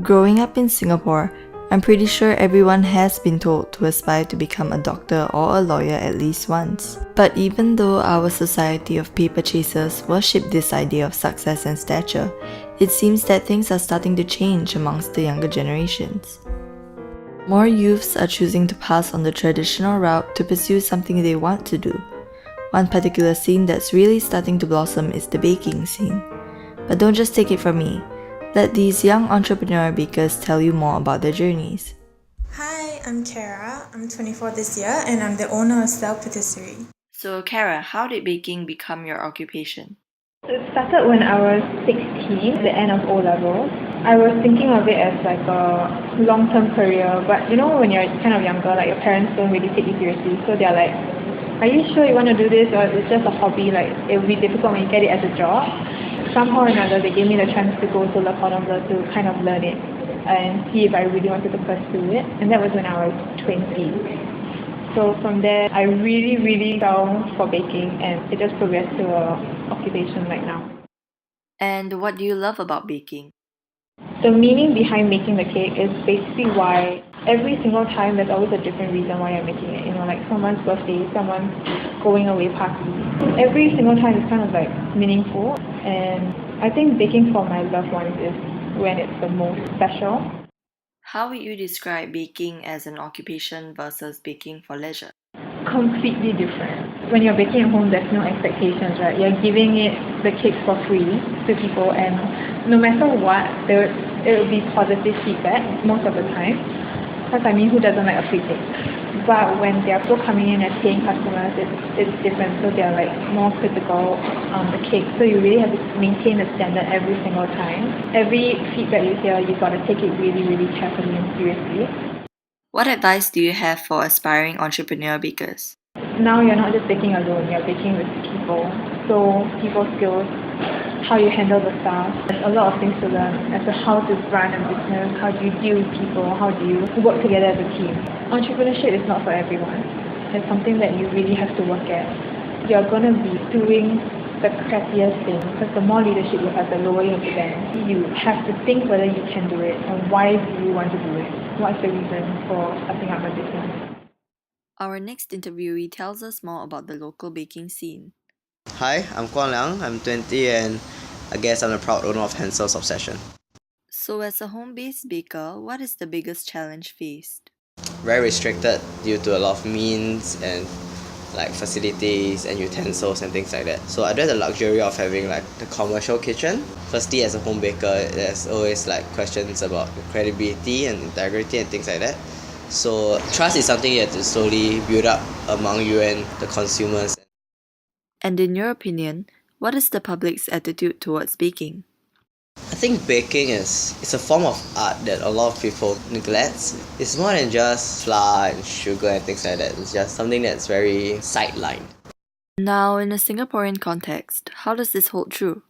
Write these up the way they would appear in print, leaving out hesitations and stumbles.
Growing up in Singapore, I'm pretty sure everyone has been told to aspire to become a doctor or a lawyer at least once. But even though our society of paper chasers worship this idea of success and stature, it seems that things are starting to change amongst the younger generations. More youths are choosing to pass on the traditional route to pursue something they want to do. One particular scene that's really starting to blossom is the baking scene. But don't just take it from me. Let these young entrepreneur bakers tell you more about their journeys. Hi, I'm Chara. I'm 24 this year and I'm the owner of Self Patisserie. So Chara, how did baking become your occupation? It started when I was 16, the end of O-levels. I was thinking of it as like a long-term career, but you know when you're kind of younger, like your parents don't really take you seriously, so they're like, are you sure you want to do this, or it's just a hobby? Like it will be difficult when you get it as a job. Somehow or another, they gave me the chance to go to Le Cordon Bleu to kind of learn it and see if I really wanted to pursue it, and that was when I was 20. So from there, I really fell for baking, and it just progressed to an occupation right now. And what do you love about baking? The meaning behind making the cake is basically why every single time there's always a different reason why you're making it. You know, like someone's birthday, someone's going away party. Every single time is kind of like meaningful, and I think baking for my loved ones is when it's the most special. How would you describe baking as an occupation versus baking for leisure? Completely different. When you're baking at home, there's no expectations, right? You're giving the cakes for free to people, and no matter what, it will be positive feedback most of the time. Because I mean, who doesn't like a free cake? But when there are people coming in as paying customers, it's different. So they're like more critical on the cake. So you really have to maintain the standard every single time. Every feedback you hear, you gotta take it really carefully and seriously. What advice do you have for aspiring entrepreneur bakers? Now you're not just baking alone, you're baking with people. So people skills, how you handle the staff. There's a lot of things to learn as to how to run a business, how do you deal with people, how do you work together as a team. Entrepreneurship is not for everyone. It's something that you really have to work at. You're going to be doing the crappiest thing, because the more leadership you have, the lower you have to bend. You have to think whether you can do it and why do you want to do it. What's the reason for starting up a business? Our next interviewee tells us more about the local baking scene. Hi, I'm Liang. I'm 20 and I guess I'm a proud owner of Hansel's Obsession. So as a home-based baker, what is the biggest challenge faced? Very restricted due to a lot of means and like facilities and utensils and things like that. So I do have the luxury of having like the commercial kitchen. Firstly, as a home baker, there's always like questions about credibility and integrity and things like that. So trust is something you have to slowly build up among you and the consumers. And in your opinion, what is the public's attitude towards baking? I think baking is a form of art that a lot of people neglect. It's more than just flour and sugar and things like that. It's just something that's very sidelined. Now, in a Singaporean context, how does this hold true?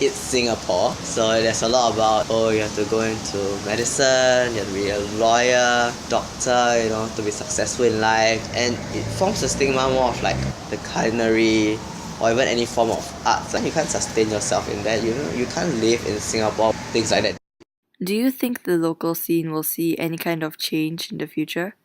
It's Singapore, so there's a lot about, you have to go into medicine, you have to be a lawyer, doctor, to be successful in life. And it forms a stigma more of like the culinary or even any form of arts. Like you can't sustain yourself in that, you can't live in Singapore, things like that. Do you think the local scene will see any kind of change in the future?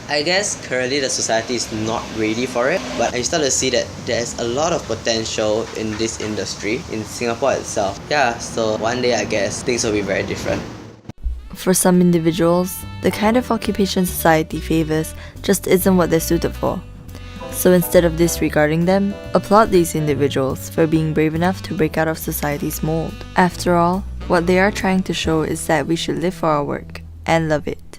I guess currently the society is not ready for it, but I start to see that there's a lot of potential in this industry, in Singapore itself. Yeah, so one day I guess things will be very different. For some individuals, the kind of occupation society favors just isn't what they're suited for. So instead of disregarding them, applaud these individuals for being brave enough to break out of society's mold. After all, what they are trying to show is that we should live for our work and love it.